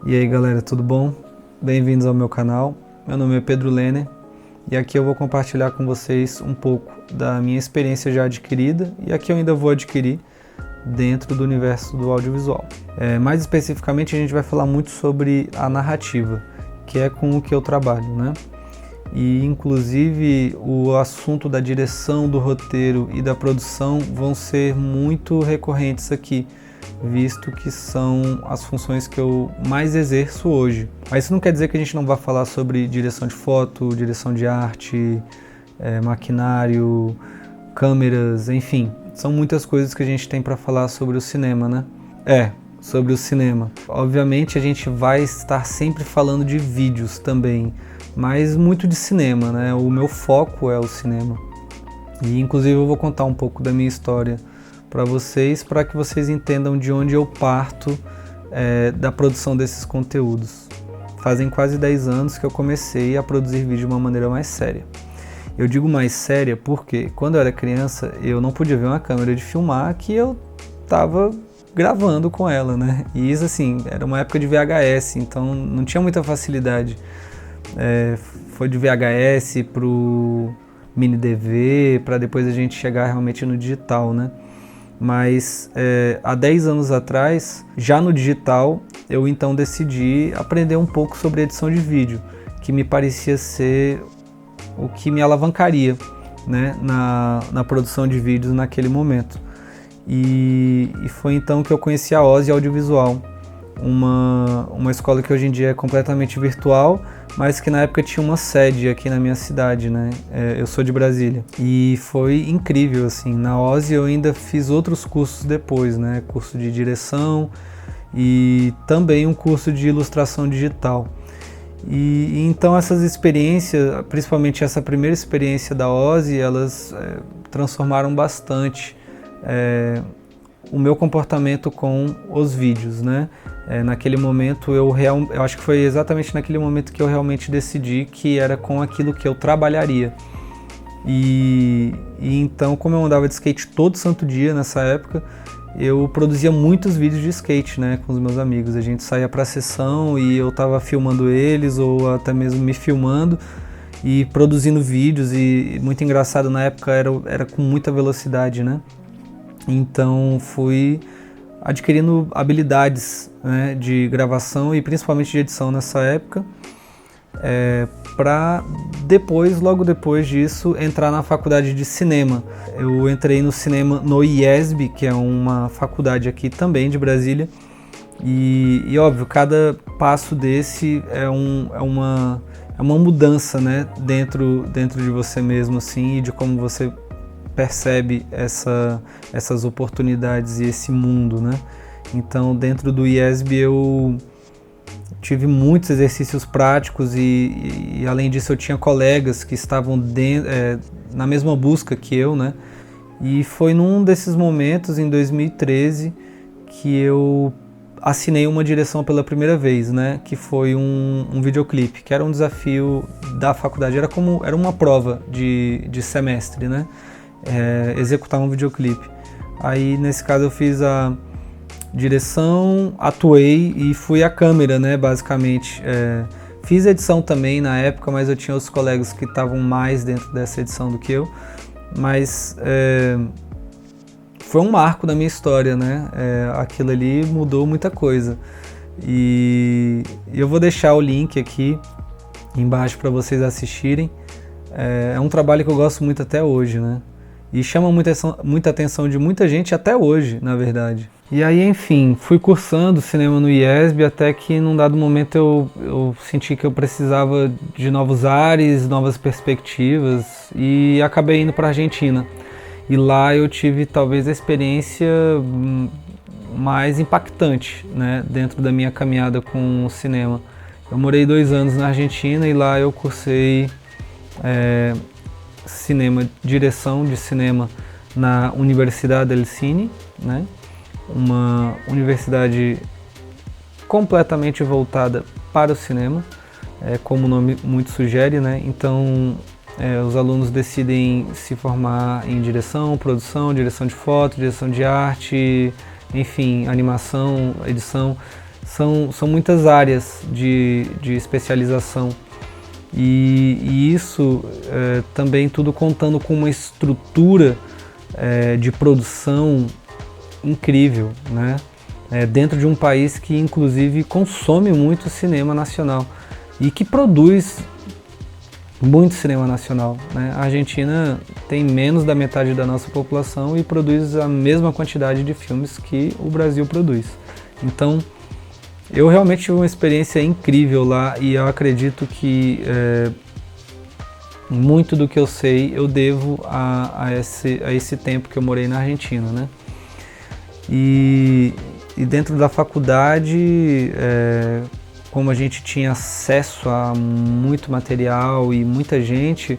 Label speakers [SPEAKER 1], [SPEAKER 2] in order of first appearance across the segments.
[SPEAKER 1] E aí galera, tudo bom? Bem-vindos ao meu canal. Meu nome é Pedro Lenner e aqui eu vou compartilhar com vocês um pouco da minha experiência já adquirida e a que eu ainda vou adquirir dentro do universo do audiovisual. Mais especificamente a gente vai falar muito sobre a narrativa, que é com o que eu trabalho, né? E inclusive o assunto da direção, do roteiro e da produção vão ser muito recorrentes aqui, visto que são as funções que eu mais exerço hoje. Mas isso não quer dizer que a gente não vá falar sobre direção de foto, direção de arte, maquinário, câmeras, enfim. São muitas coisas que a gente tem para falar sobre o cinema, né? Sobre o cinema. Obviamente a gente vai estar sempre falando de vídeos também, mas muito de cinema, né? O meu foco é o cinema. E inclusive eu vou contar um pouco da minha história para que vocês entendam de onde eu parto da produção desses conteúdos. Fazem quase 10 anos que eu comecei a produzir vídeo de uma maneira mais séria. Eu digo mais séria porque quando eu era criança eu não podia ver uma câmera de filmar que eu estava gravando com ela, né? E isso assim, era uma época de VHS, então não tinha muita facilidade. Foi de VHS pro mini DV, para depois a gente chegar realmente no digital, né? Mas há 10 anos atrás, já no digital, eu então decidi aprender um pouco sobre edição de vídeo, que me parecia ser o que me alavancaria, né, na produção de vídeos naquele momento. E foi então que eu conheci a OSE Audiovisual, uma escola que hoje em dia é completamente virtual, mas que na época tinha uma sede aqui na minha cidade, né? Eu sou de Brasília. E foi incrível, assim. Na OSE eu ainda fiz outros cursos depois, né? Curso de direção e também um curso de ilustração digital. E então essas experiências, principalmente essa primeira experiência da OSE, elas transformaram bastante o meu comportamento com os vídeos, né? Naquele momento eu acho que foi exatamente naquele momento que eu realmente decidi que era com aquilo que eu trabalharia. E então, como eu andava de skate todo santo dia nessa época, eu produzia muitos vídeos de skate, né, com os meus amigos. A gente saía para a sessão e eu estava filmando eles ou até mesmo me filmando e produzindo vídeos. E muito engraçado, na época era com muita velocidade, né? Então fui adquirindo habilidades, né, de gravação e principalmente de edição nessa época, para depois, logo depois disso, entrar na faculdade de cinema. Eu entrei no cinema no IESB, que é uma faculdade aqui também de Brasília, e óbvio, cada passo desse é uma mudança, né, dentro de você mesmo, assim, e de como você percebe essas oportunidades e esse mundo, né? Então, dentro do IESB eu tive muitos exercícios práticos e além disso eu tinha colegas que estavam na mesma busca que eu, né? E foi num desses momentos, em 2013, que eu assinei uma direção pela primeira vez, né? Que foi um videoclipe, que era um desafio da faculdade, era uma prova de semestre, né? Executar um videoclipe. Aí nesse caso eu fiz a direção, atuei e fui a câmera, né, basicamente. Fiz edição também na época, mas eu tinha outros colegas que estavam mais dentro dessa edição do que eu. Mas foi um marco da minha história, né? Aquilo ali mudou muita coisa. E eu vou deixar o link aqui embaixo para vocês assistirem. É um trabalho que eu gosto muito até hoje, né? E chama muita atenção de muita gente até hoje, na verdade. E aí, enfim, fui cursando cinema no IESB até que num dado momento eu senti que eu precisava de novos ares, novas perspectivas e acabei indo para a Argentina. E lá eu tive talvez a experiência mais impactante, né, dentro da minha caminhada com o cinema. Eu morei 2 anos na Argentina e lá eu cursei direção de cinema na Universidade del Cine, né? Uma universidade completamente voltada para o cinema, como o nome muito sugere, né? Então os alunos decidem se formar em direção, produção, direção de foto, direção de arte, enfim, animação, edição. são muitas áreas de especialização. E isso também tudo contando com uma estrutura de produção incrível, né? Dentro de um país que inclusive consome muito cinema nacional e que produz muito cinema nacional, né? A Argentina tem menos da metade da nossa população e produz a mesma quantidade de filmes que o Brasil produz. Então, eu realmente tive uma experiência incrível lá e eu acredito que muito do que eu sei eu devo a esse tempo que eu morei na Argentina, né? E dentro da faculdade, como a gente tinha acesso a muito material e muita gente,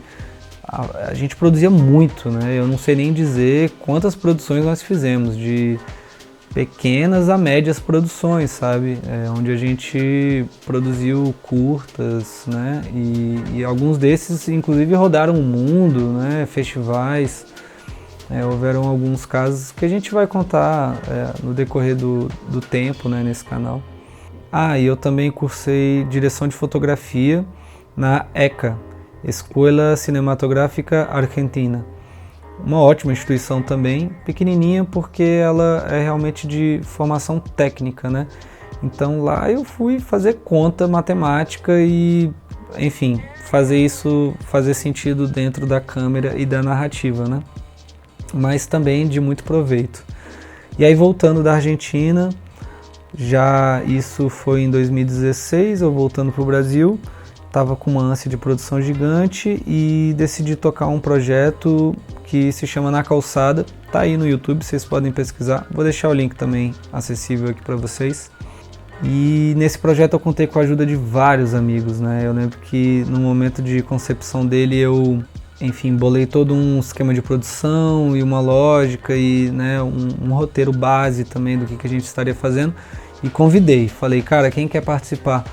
[SPEAKER 1] a gente produzia muito, né? Eu não sei nem dizer quantas produções nós fizemos, de pequenas a médias produções, sabe? Onde a gente produziu curtas, né? E alguns desses, inclusive, rodaram o mundo, né? Festivais. Houveram alguns casos que a gente vai contar no decorrer do tempo, né? Nesse canal. E eu também cursei direção de fotografia na ECA, Escola Cinematográfica Argentina. Uma ótima instituição também, pequenininha porque ela é realmente de formação técnica, né? Então lá eu fui fazer conta, matemática e, enfim, fazer sentido dentro da câmera e da narrativa, né? Mas também de muito proveito. E aí voltando da Argentina, já isso foi em 2016, eu voltando para o Brasil, estava com uma ânsia de produção gigante e decidi tocar um projeto que se chama Na Calçada, tá aí no YouTube, vocês podem pesquisar, vou deixar o link também acessível aqui para vocês. E nesse projeto eu contei com a ajuda de vários amigos, né? Eu lembro que no momento de concepção dele eu, enfim, bolei todo um esquema de produção e uma lógica e, né, um roteiro base também do que a gente estaria fazendo e convidei, falei, cara, quem quer participar?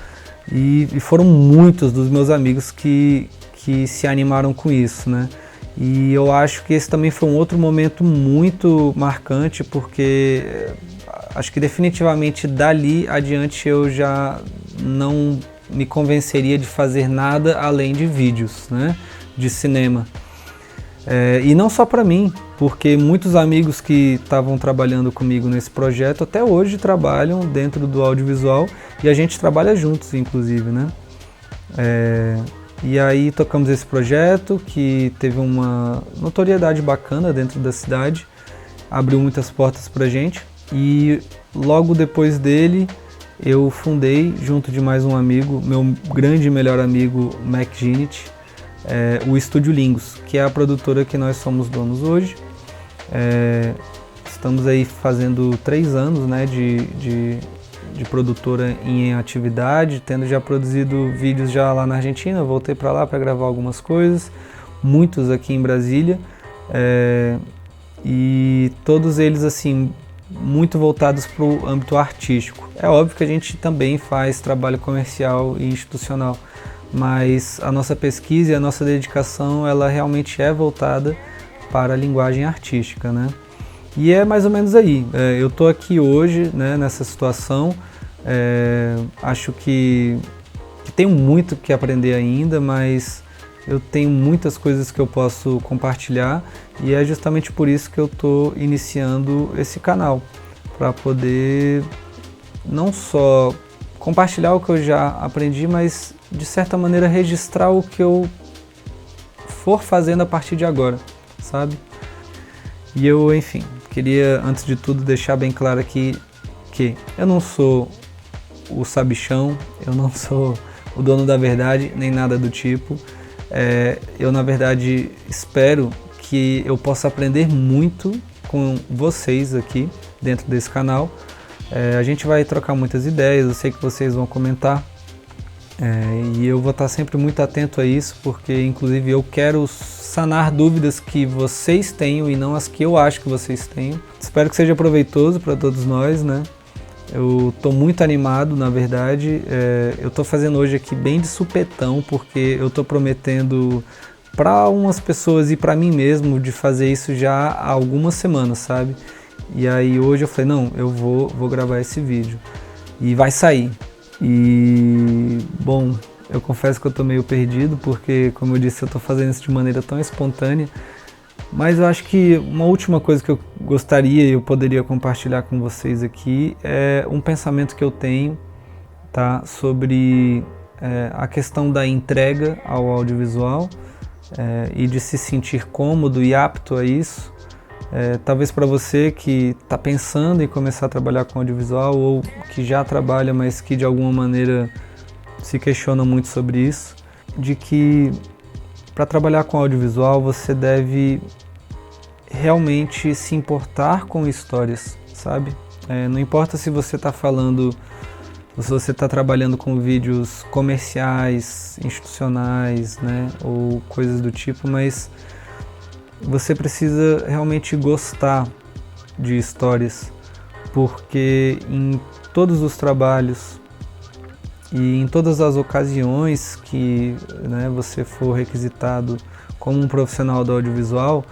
[SPEAKER 1] E foram muitos dos meus amigos que se animaram com isso, né? E eu acho que esse também foi um outro momento muito marcante, porque acho que definitivamente dali adiante eu já não me convenceria de fazer nada além de vídeos, né? De cinema. E não só para mim, porque muitos amigos que estavam trabalhando comigo nesse projeto até hoje trabalham dentro do audiovisual e a gente trabalha juntos, inclusive, né? E aí tocamos esse projeto que teve uma notoriedade bacana dentro da cidade, abriu muitas portas pra gente e logo depois dele eu fundei, junto de mais um amigo, meu grande e melhor amigo, Mac Ginit, o Estúdio Lingos, que é a produtora que nós somos donos hoje. Estamos aí fazendo 3 anos, né, de produtora em atividade, tendo já produzido vídeos já lá na Argentina, voltei para lá para gravar algumas coisas, muitos aqui em Brasília, e todos eles assim muito voltados para o âmbito artístico. É óbvio que a gente também faz trabalho comercial e institucional, mas a nossa pesquisa e a nossa dedicação ela realmente é voltada para a linguagem artística, né? E é mais ou menos aí. Eu estou aqui hoje, né, nessa situação. Acho que tenho muito que aprender ainda, mas eu tenho muitas coisas que eu posso compartilhar e é justamente por isso que eu estou iniciando esse canal, para poder não só compartilhar o que eu já aprendi, mas de certa maneira registrar o que eu for fazendo a partir de agora, sabe? E eu, enfim, queria antes de tudo deixar bem claro aqui que eu não sou o sabichão, eu não sou o dono da verdade, nem nada do tipo. Eu, na verdade, espero que eu possa aprender muito com vocês aqui dentro desse canal. A gente vai trocar muitas ideias, eu sei que vocês vão comentar. E eu vou estar sempre muito atento a isso, porque inclusive eu quero sanar dúvidas que vocês tenham e não as que eu acho que vocês tenham. Espero que seja proveitoso para todos nós, né? Eu estou muito animado, na verdade. Eu estou fazendo hoje aqui bem de supetão, porque eu estou prometendo para umas pessoas e para mim mesmo de fazer isso já há algumas semanas, sabe? E aí hoje eu falei, não, eu vou gravar esse vídeo. e vai sair. E, bom, eu confesso que eu tô meio perdido, porque, como eu disse, eu tô fazendo isso de maneira tão espontânea, mas eu acho que uma última coisa que eu gostaria e eu poderia compartilhar com vocês aqui é um pensamento que eu tenho, tá, sobre a questão da entrega ao audiovisual e de se sentir cômodo e apto a isso. Talvez para você que está pensando em começar a trabalhar com audiovisual ou que já trabalha, mas que de alguma maneira se questiona muito sobre isso, de que para trabalhar com audiovisual você deve realmente se importar com histórias, sabe? Não importa se você está falando, se você está trabalhando com vídeos comerciais, institucionais, né, ou coisas do tipo, mas você precisa realmente gostar de histórias, porque em todos os trabalhos e em todas as ocasiões que, né, você for requisitado como um profissional do audiovisual,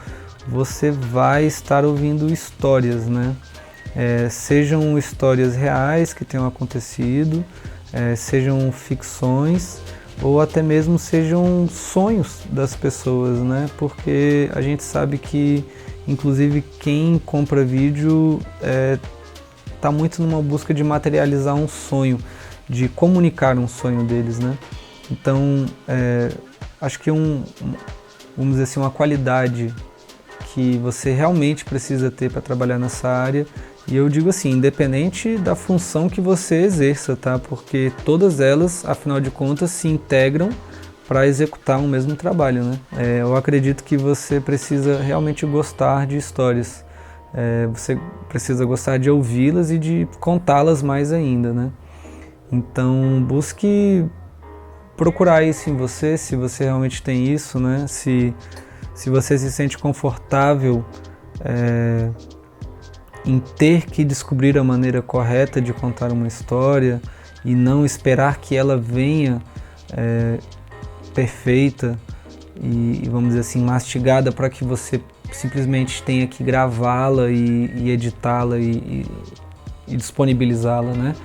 [SPEAKER 1] você vai estar ouvindo histórias, né? Sejam histórias reais que tenham acontecido, sejam ficções, ou até mesmo sejam sonhos das pessoas, né? Porque a gente sabe que, inclusive, quem compra vídeo está muito numa busca de materializar um sonho, de comunicar um sonho deles, né? Então, acho que vamos dizer assim, uma qualidade que você realmente precisa ter para trabalhar nessa área, e eu digo assim, independente da função que você exerça, tá? Porque todas elas, afinal de contas, se integram para executar um mesmo trabalho, né? Eu acredito que você precisa realmente gostar de histórias, você precisa gostar de ouvi-las e de contá-las mais ainda, né? Então busque procurar isso em você, se você realmente tem isso, né? Se você se sente confortável em ter que descobrir a maneira correta de contar uma história e não esperar que ela venha perfeita e, vamos dizer assim, mastigada para que você simplesmente tenha que gravá-la e editá-la e disponibilizá-la, né?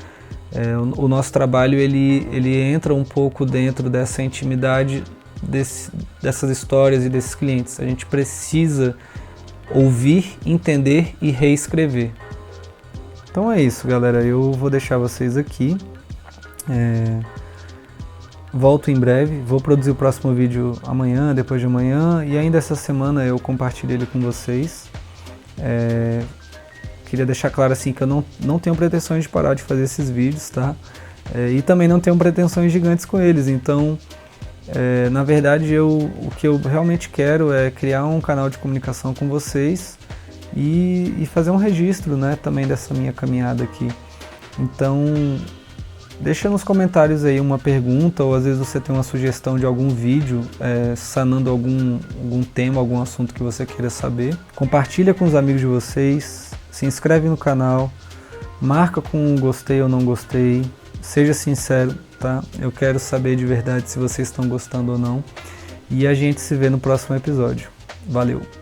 [SPEAKER 1] O nosso trabalho ele entra um pouco dentro dessa intimidade dessas histórias e desses clientes. A gente precisa ouvir, entender e reescrever. Então é isso, galera. Eu vou deixar vocês aqui. Volto em breve. Vou produzir o próximo vídeo amanhã, depois de amanhã, e ainda essa semana eu compartilho ele com vocês. Queria deixar claro assim que eu não tenho pretensões de parar de fazer esses vídeos, tá? E também não tenho pretensões gigantes com eles. Então, na verdade, o que eu realmente quero é criar um canal de comunicação com vocês e fazer um registro, né, também dessa minha caminhada aqui. Então, deixa nos comentários aí uma pergunta, ou às vezes você tem uma sugestão de algum vídeo sanando algum tema, algum assunto que você queira saber. Compartilha com os amigos de vocês, se inscreve no canal, marca com um gostei ou não gostei, seja sincero, tá? Eu quero saber de verdade se vocês estão gostando ou não. E a gente se vê no próximo episódio. Valeu!